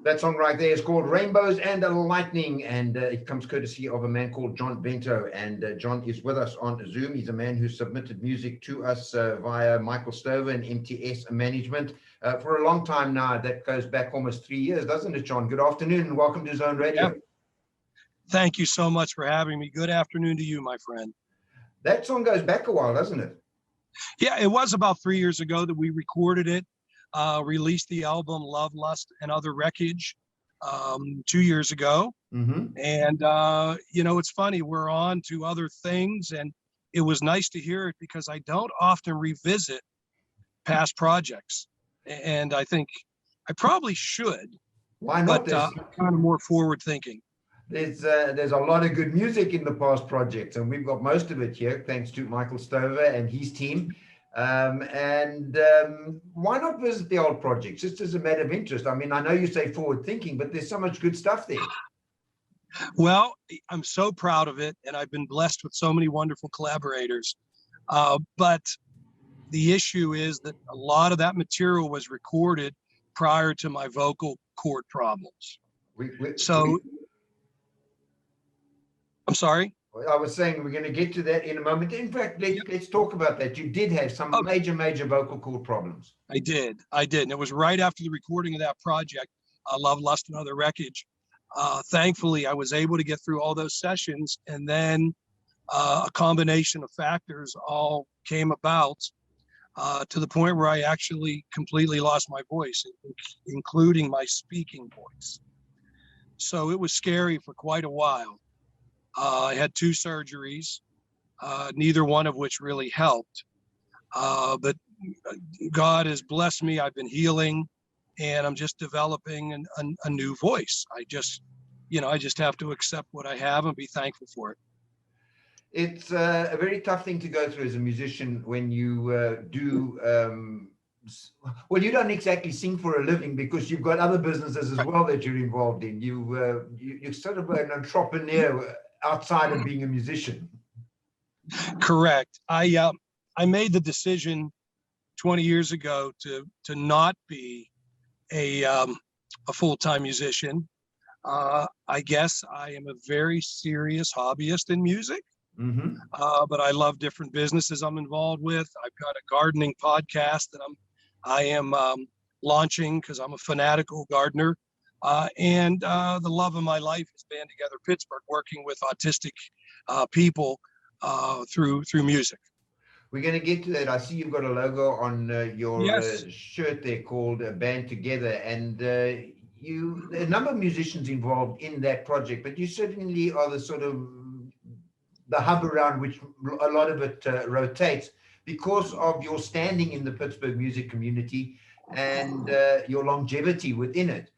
That song right there is called Rainbows and Lightning, and it comes courtesy of a man called John Vento. And John is with us on Zoom. He's a man who submitted music to us via Michael Stover and MTS Management for a long time now. That goes back almost 3 years, doesn't it, John? Good afternoon and welcome to Zone Radio. Yeah. Thank you so much for having me. Good afternoon to you, my friend. That song goes back a while, doesn't it? Yeah, it was about 3 years ago that we recorded it. Released the album Love, Lust, and Other Wreckage 2 years ago. Mm-hmm. And, it's funny, we're on to other things, and it was nice to hear it because I don't often revisit past projects. And I think I probably should. Why not? But I'm kind of more forward thinking. There's a lot of good music in the past projects, and we've got most of it here, thanks to Michael Stover and his team. Why not visit the old projects, just as a matter of interest? I mean, I know you say forward thinking, but there's so much good stuff there. Well, I'm so proud of it, and I've been blessed with so many wonderful collaborators. But the issue is that a lot of that material was recorded prior to my vocal cord problems. I'm sorry? I was saying we're going to get to that in a moment. In fact, let's talk about that. You did have some major vocal cord problems. I did. And it was right after the recording of that project, Love, Lust, and Other Wreckage. Thankfully, I was able to get through all those sessions, and then a combination of factors all came about to the point where I actually completely lost my voice, including my speaking voice. So it was scary for quite a while. I had 2 surgeries, neither one of which really helped. But God has blessed me. I've been healing, and I'm just developing a new voice. I just have to accept what I have and be thankful for it. It's a very tough thing to go through as a musician when you well, you don't exactly sing for a living because you've got other businesses as well that you're involved in. You're sort of an entrepreneur outside of being a musician. Correct. I made the decision 20 years ago to not be a full-time musician. I guess I am a very serious hobbyist in music. Mm-hmm. But I love different businesses I'm involved with. I've got a gardening podcast that I am launching because I'm a fanatical gardener. And the love of my life is Band Together Pittsburgh, working with autistic people through music. We're going to get to that. I see you've got a logo on your shirt there called Band Together, and a number of musicians involved in that project, but you certainly are the sort of the hub around which a lot of it rotates because of your standing in the Pittsburgh music community and your longevity within it.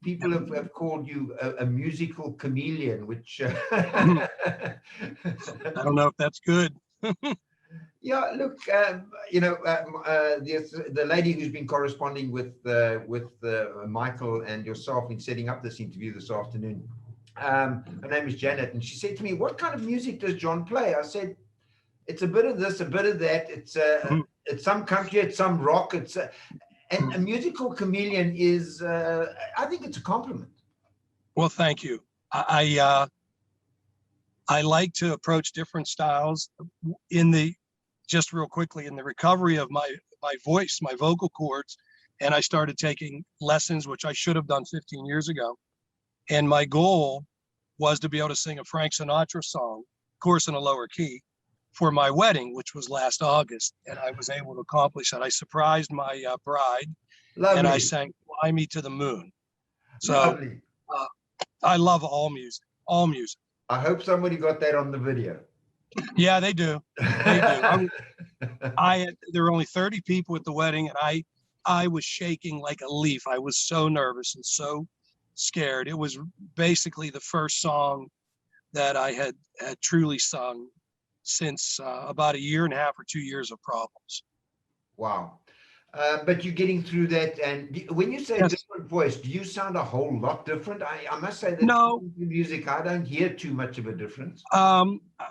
People have called you a musical chameleon, which I don't know if that's good. Yeah, look, the lady who's been corresponding with Michael and yourself in setting up this interview this afternoon, her name is Janet, and she said to me, "What kind of music does John play?" I said, "It's a bit of this, a bit of that. It's some country, it's some rock. And a musical chameleon is, I think it's a compliment." Well, thank you. I like to approach different styles just real quickly in the recovery of my voice, my vocal cords. And I started taking lessons, which I should have done 15 years ago. And my goal was to be able to sing a Frank Sinatra song, of course, in a lower key, for my wedding, which was last August. And I was able to accomplish that. I surprised my bride. Lovely. And I sang Fly Me to the Moon. So I love all music. I hope somebody got that on the video. Yeah, they do. There were only 30 people at the wedding, and I was shaking like a leaf. I was so nervous and so scared. It was basically the first song that I had truly sung since about a year and a half or 2 years of problems. Wow. But you're getting through that. And when you say Yes. different voice, do you sound a whole lot different? I must say that No. music, I don't hear too much of a difference.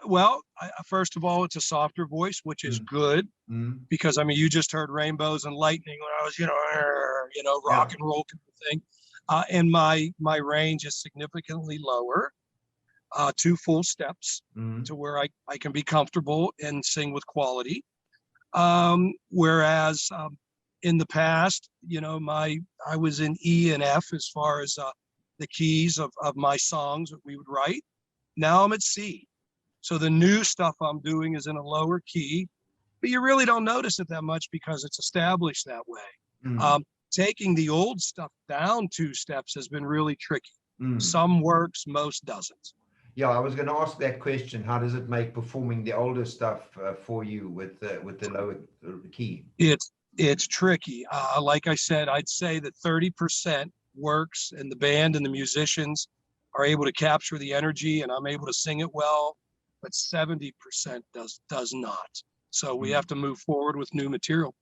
Well, first of all, it's a softer voice, which is good because I mean, you just heard rainbows and lightning when I was, rock and roll kind of thing. And my range is significantly lower, 2 full steps to where I can be comfortable and sing with quality. Whereas in the past, I was in E and F as far as the keys of my songs that we would write. Now I'm at C. So the new stuff I'm doing is in a lower key, but you really don't notice it that much because it's established that way. Taking the old stuff down 2 steps has been really tricky. Some works, most doesn't. Yeah, I was going to ask that question. How does it make performing the older stuff for you with the lower key? It's tricky. Like I said, I'd say that 30% works, and the band and the musicians are able to capture the energy, and I'm able to sing it well. But 70% does not. So we have to move forward with new material.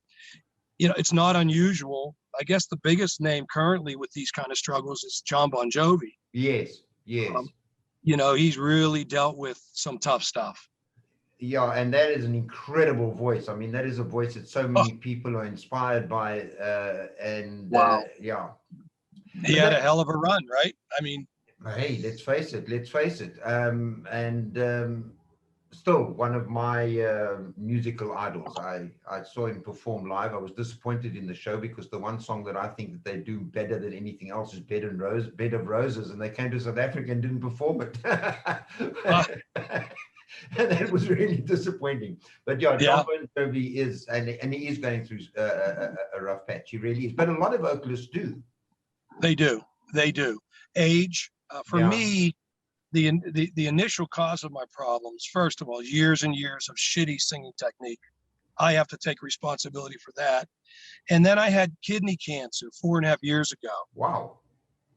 It's not unusual. I guess the biggest name currently with these kind of struggles is John Bon Jovi. Yes. He's really dealt with some tough stuff. Yeah, and that is an incredible voice. I mean, that is a voice that so many people are inspired by. Wow. Yeah. He had a hell of a run, right? I mean, hey, let's face it. Still one of my musical idols. I saw him perform live. I was disappointed in the show because the one song that I think that they do better than anything else is Bed of Roses, and they came to South Africa and didn't perform it. And that was really disappointing. But John Bon Jovi is, and he is going through a rough patch. He really is. But a lot of vocalists do. They do. Age, for me, the initial cause of my problems, first of all, years and years of shitty singing technique. I have to take responsibility for that. And then I had kidney cancer 4.5 years ago. Wow.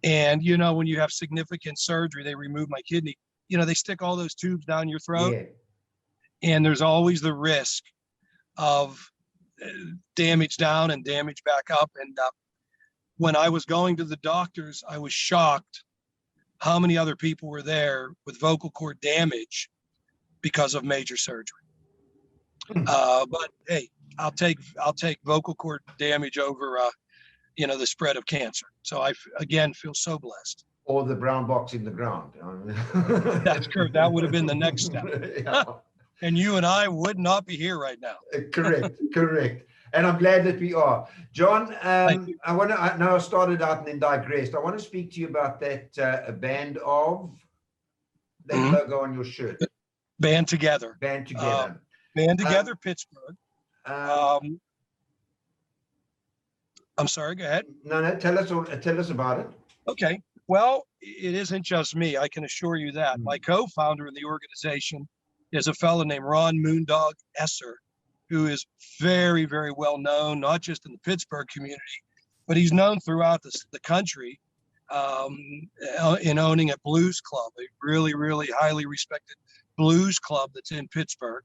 And, when you have significant surgery, they remove my kidney. They stick all those tubes down your throat. Yeah. And there's always the risk of damage down and damage back up. And when I was going to the doctors, I was shocked how many other people were there with vocal cord damage because of major surgery. But hey, I'll take vocal cord damage over the spread of cancer. So I again feel so blessed. Or the brown box in the ground. That's correct. That would have been the next step. Yeah. And you and I would not be here right now. Correct. And I'm glad that we are. John, I know I started out and then digressed. I want to speak to you about that band of, that logo on your shirt. Band Together. Pittsburgh. I'm sorry, go ahead. No, tell us about it. Okay. Well, it isn't just me. I can assure you that. My co-founder in the organization is a fellow named Ron Moondog Esser, who is very, very well known, not just in the Pittsburgh community, but he's known throughout the country in owning a blues club, a really, really highly respected blues club that's in Pittsburgh.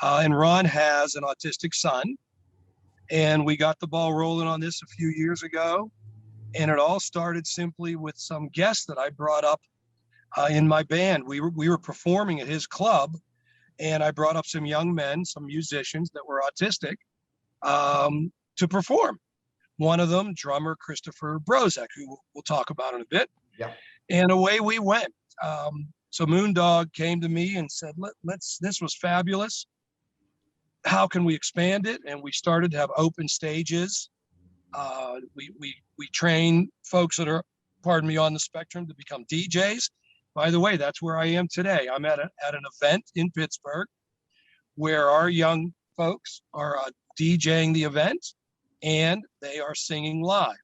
And Ron has an autistic son, and we got the ball rolling on this a few years ago. And it all started simply with some guests that I brought up in my band. We were performing at his club, and I brought up some young men, some musicians that were autistic, to perform. One of them, drummer Christopher Brozek, who we'll talk about in a bit. Yeah. And away we went. So Moondog came to me and said, this was fabulous. How can we expand it? And we started to have open stages. We train folks that are, on the spectrum to become DJs. By the way, that's where I am today. I'm at an event in Pittsburgh where our young folks are DJing the event, and they are singing live.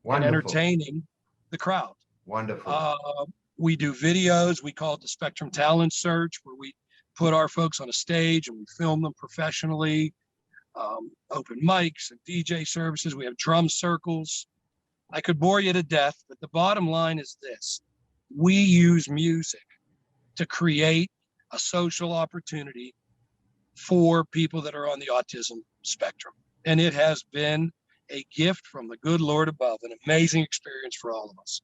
Wonderful. And entertaining the crowd. Wonderful. We do videos. We call it the Spectrum Talent Search, where we put our folks on a stage and we film them professionally. Open mics and DJ services. We have drum circles. I could bore you to death, but the bottom line is this. We use music to create a social opportunity for people that are on the autism spectrum. And it has been a gift from the good Lord above, an amazing experience for all of us.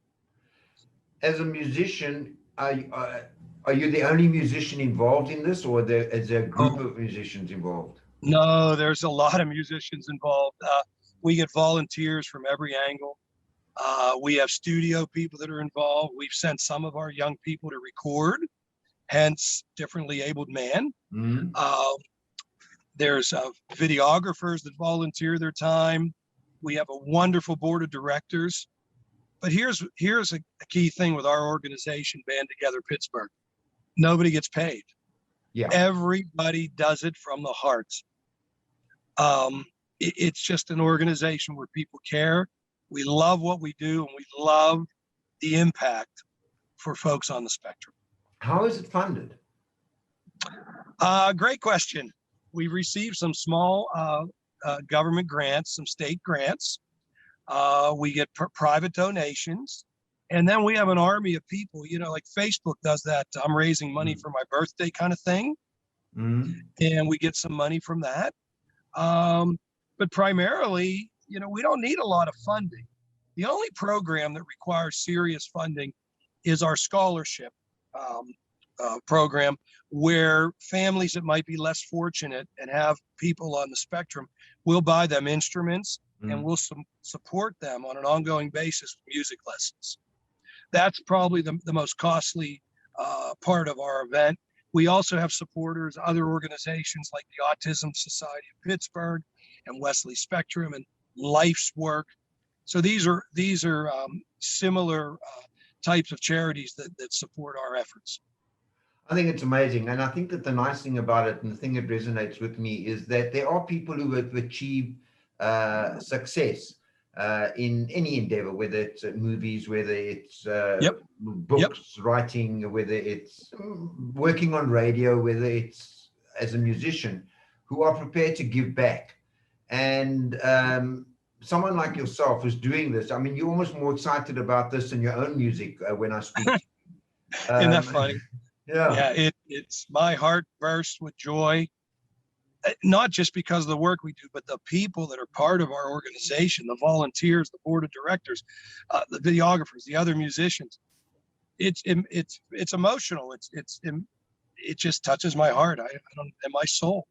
As a musician, are you the only musician involved in this, or is there a group of musicians involved? No, there's a lot of musicians involved. We get volunteers from every angle. We have studio people that are involved. We've sent some of our young people to record, hence differently abled man. Mm-hmm. There's videographers that volunteer their time. We have a wonderful board of directors. But here's a key thing with our organization, Band Together Pittsburgh. Nobody gets paid. Yeah. Everybody does it from the heart. It's just an organization where people care. We love what we do, and we love the impact for folks on the spectrum. How is it funded? Great question. We've received some small government grants, some state grants. We get private donations. And then we have an army of people, like Facebook does that. I'm raising money for my birthday kind of thing. And we get some money from that. But primarily, we don't need a lot of funding. The only program that requires serious funding is our scholarship program, where families that might be less fortunate and have people on the spectrum, we'll buy them instruments and we'll support them on an ongoing basis with music lessons. That's probably the most costly part of our event. We also have supporters, other organizations like the Autism Society of Pittsburgh and Wesley Spectrum and Life's Work. So these are similar types of charities that support our efforts. I think it's amazing. And I think that the nice thing about it, and the thing that resonates with me, is that there are people who have achieved success in any endeavor, whether it's movies, whether it's books, writing, whether it's working on radio, whether it's as a musician, who are prepared to give back. And someone like yourself who's doing this, I mean, you're almost more excited about this than your own music when I speak. Isn't that funny? Yeah. It's my heart bursts with joy, not just because of the work we do, but the people that are part of our organization, the volunteers, the board of directors, the videographers, the other musicians. It's emotional. It just touches my heart. And my soul.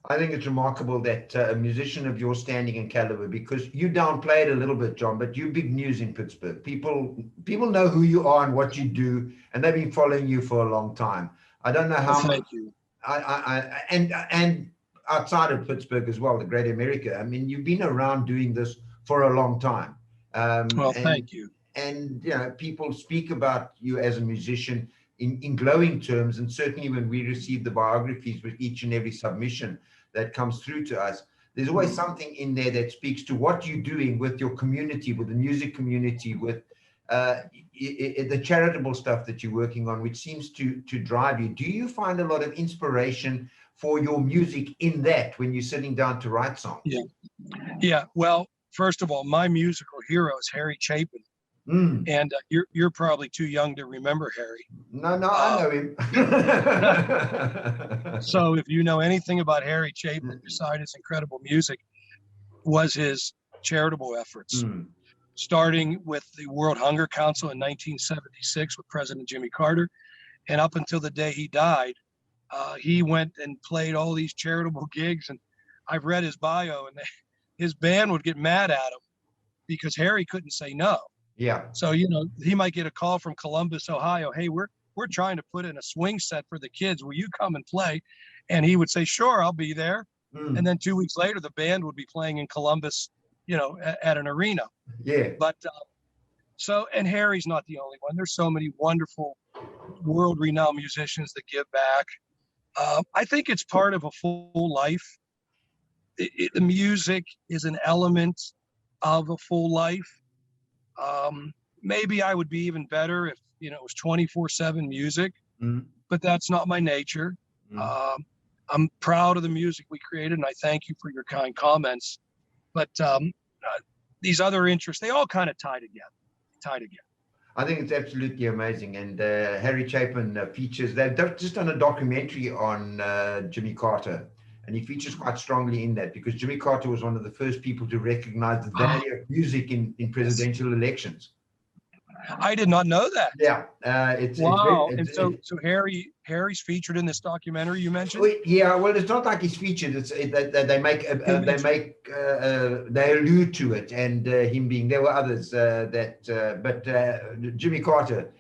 I think it's remarkable that a musician of your standing and caliber, because you downplay it a little bit, John, but you're big news in Pittsburgh. People know who you are and what you do, and they've been following you for a long time. I don't know how much. Thank you. And outside of Pittsburgh as well, the great America. I mean, you've been around doing this for a long time. Thank you. And people speak about you as a musician in glowing terms, and certainly when we receive the biographies with each and every submission that comes through to us, there's always something in there that speaks to what you're doing with your community, with the music community, with the charitable stuff that you're working on, which seems to drive you. Do you find a lot of inspiration for your music in that when you're sitting down to write songs? Yeah. Well, first of all, my musical hero is Harry Chapin. And you're probably too young to remember Harry. No, I know him. So if you know anything about Harry Chapin, besides his incredible music, was his charitable efforts, starting with the World Hunger Council in 1976 with President Jimmy Carter, and up until the day he died, he went and played all these charitable gigs. And I've read his bio, and his band would get mad at him because Harry couldn't say no. Yeah. So, he might get a call from Columbus, Ohio. Hey, we're trying to put in a swing set for the kids. Will you come and play? And he would say, sure, I'll be there. And then 2 weeks later, the band would be playing in Columbus, at an arena. Yeah. But and Harry's not the only one. There's so many wonderful world-renowned musicians that give back. I think it's part of a full life. The music is an element of a full life. Maybe I would be even better if, it was 24/7 music, but that's not my nature. I'm proud of the music we created, and I thank you for your kind comments. But these other interests, they all kind of tie together. I think it's absolutely amazing. And Harry Chapin features, they've just done a documentary on Jimmy Carter. And he features quite strongly in that because Jimmy Carter was one of the first people to recognize the value of music in presidential elections. I did not know that. Yeah, wow. So Harry's featured in this documentary you mentioned. Yeah, well, it's not like he's featured. It's they allude to it, and him being there were others but Jimmy Carter,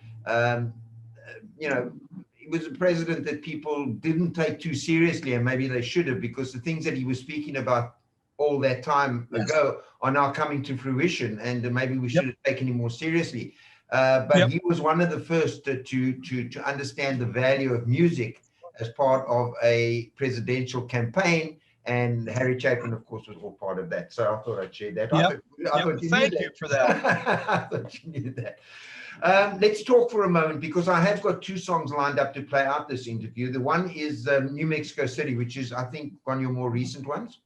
he was a president that people didn't take too seriously, and maybe they should have, because the things that he was speaking about all that time ago are now coming to fruition, and maybe we should have taken him more seriously. But he was one of the first to understand the value of music as part of a presidential campaign, and Harry Chapin, of course, was all part of that. So I thought I'd share that. I thought you Thank you for that. I thought you knew that. Let's talk for a moment, because I have got two songs lined up to play out this interview. The one is New Mexico City, which is, I think, one of your more recent ones.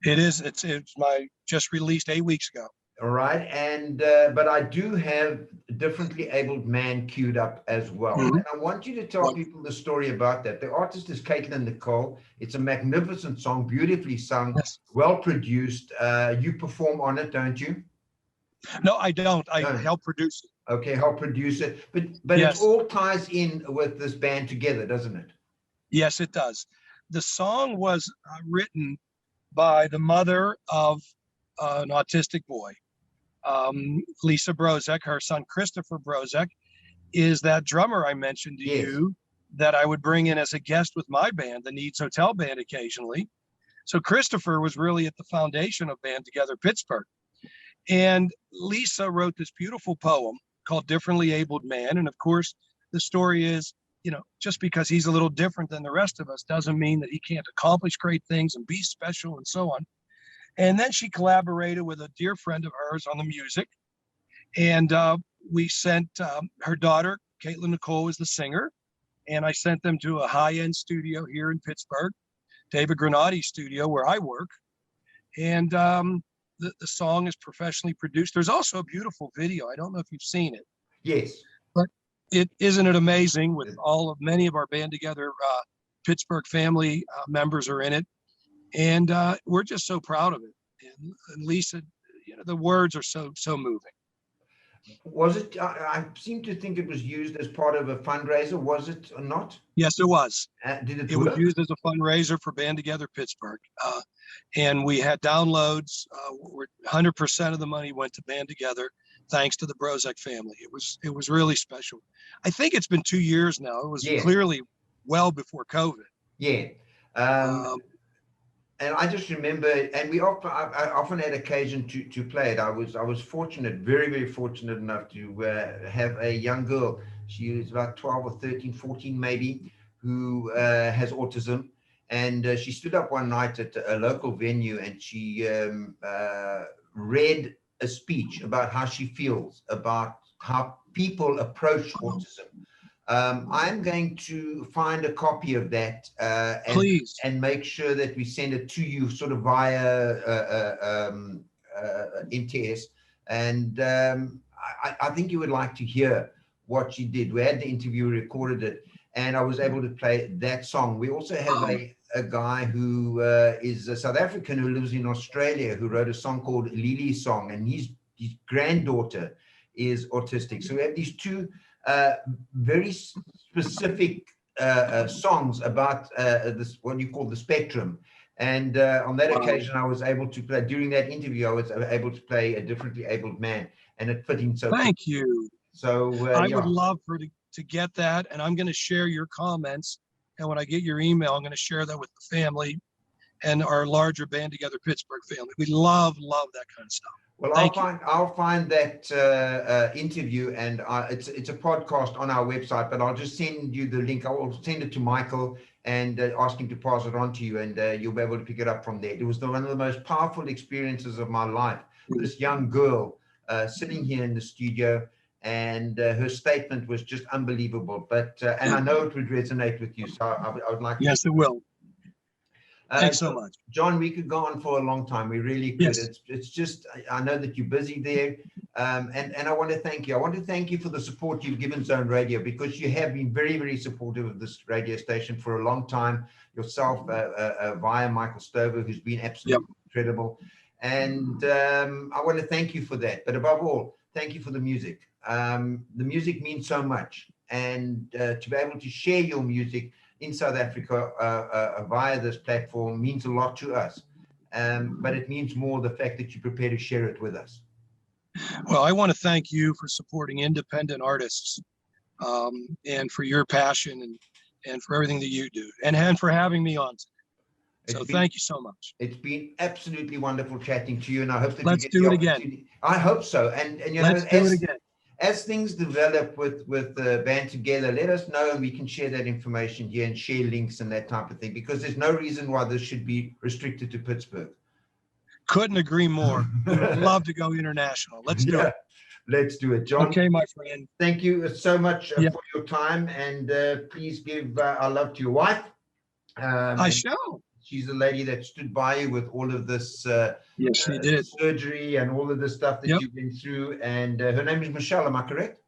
It is. It's my just released 8 weeks ago. All right, and but I do have Differently Abled Man queued up as well. And I want you to tell people the story about that. The artist is Caitlin Nicole. It's a magnificent song, beautifully sung, well produced. You perform on it, don't you? No, I don't. I help produce it. Okay, help produce it. But it all ties in with this band together, doesn't it? Yes, it does. The song was written by the mother of an autistic boy. Lisa Brozek, her son Christopher Brozek, is that drummer I mentioned to you that I would bring in as a guest with my band, the Needs Hotel Band, occasionally. So Christopher was really at the foundation of Band Together Pittsburgh. And Lisa wrote this beautiful poem called Differently Abled Man. And of course, the story is, just because he's a little different than the rest of us doesn't mean that he can't accomplish great things and be special and so on. And then she collaborated with a dear friend of hers on the music. And we sent her daughter, Caitlin Nicole, is the singer. And I sent them to a high-end studio here in Pittsburgh, David Granati's studio, where I work. And the song is professionally produced. There's also a beautiful video. I don't know if you've seen it. Yes. But isn't it amazing with many of our Band Together Pittsburgh family members are in it. And we're just so proud of it. And Lisa, the words are so moving. Was it? I seem to think it was used as part of a fundraiser. Was it or not? Yes, it was. Did it? It was used as a fundraiser for Band Together Pittsburgh, and we had downloads. 100% of the money went to Band Together, thanks to the Brozek family. It was really special. I think it's been 2 years now. It was clearly well before COVID. Yeah. And I just remember, and I often had occasion to play it. I was fortunate, very, very fortunate enough to have a young girl. She was about 12 or 13, 14 maybe, who has autism. And she stood up one night at a local venue, and she read a speech about how she feels about how people approach autism. I'm going to find a copy of that and make sure that we send it to you sort of via MTS. And I think you would like to hear what she did. We had the interview, recorded it, and I was able to play that song. We also have a guy who is a South African who lives in Australia, who wrote a song called Lily's Song, and his granddaughter is autistic. So we have these two very specific songs about this, what you call the spectrum. And on that occasion, I was able to play, during that interview, I was able to play A Differently Abled Man, and it fit in so Thank you. So I would love for to get that, and I'm going to share your comments. And when I get your email, I'm going to share that with the family and our larger Band Together Pittsburgh family. We love that kind of stuff. Well, I'll find that interview, and it's a podcast on our website, but I'll just send you the link. I will send it to Michael and ask him to pass it on to you, and you'll be able to pick it up from there. It was one of the most powerful experiences of my life. This young girl sitting here in the studio, and her statement was just unbelievable. But and I know it would resonate with you, so I would like. Yes, it will. Thanks so much. John, we could go on for a long time. We really could. Yes. It's just, I know that you're busy there. And I want to thank you. I want to thank you for the support you've given Zone Radio, because you have been very, very supportive of this radio station for a long time. Yourself, via Michael Stover, who's been absolutely incredible. And I want to thank you for that. But above all, thank you for the music. The music means so much. And to be able to share your music in South Africa via this platform means a lot to us. But it means more the fact that you prepare to share it with us. Well, I want to thank you for supporting independent artists, and for your passion and for everything that you do, and for having me on today. So thank you so much. It's been absolutely wonderful chatting to you, and I hope that let's we get do the it again. I hope so. And you let's know, do it again. As things develop with the band together, let us know, and we can share that information here and share links and that type of thing, because there's no reason why this should be restricted to Pittsburgh. Couldn't agree more. Would love to go international. Let's do it. Let's do it, John. Okay, my friend. Thank you so much for your time, and please give our love to your wife. I shall. She's the lady that stood by you with all of this yes, she did. surgery and all of the stuff that you've been through. And her name is Michelle, am I correct?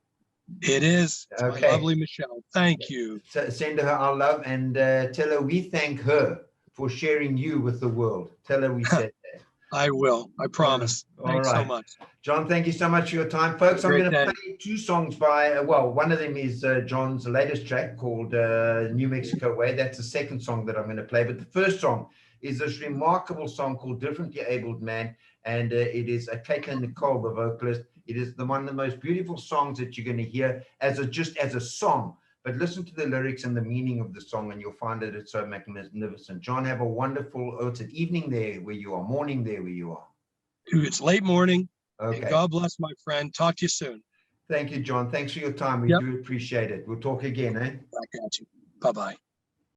It is. It's my lovely Michelle. Thank you. So send her our love, and tell her we thank her for sharing you with the world. Tell her we said that. I will. I promise. Thanks so much. John, thank you so much for your time. Folks, I'm going to play two songs by, well, one of them is John's latest track called New Mexico Way. That's the second song that I'm going to play. But the first song is this remarkable song called Differently Abled Man. And it is Caitlin Nicole, the vocalist. It is one of the most beautiful songs that you're going to hear just as a song. But listen to the lyrics and the meaning of the song, and you'll find that it's so magnificent. John, have a wonderful, it's an evening there where you are, morning there where you are. It's late morning. Okay. And God bless, my friend. Talk to you soon. Thank you, John. Thanks for your time. We do appreciate it. We'll talk again, eh? I got you. Bye-bye.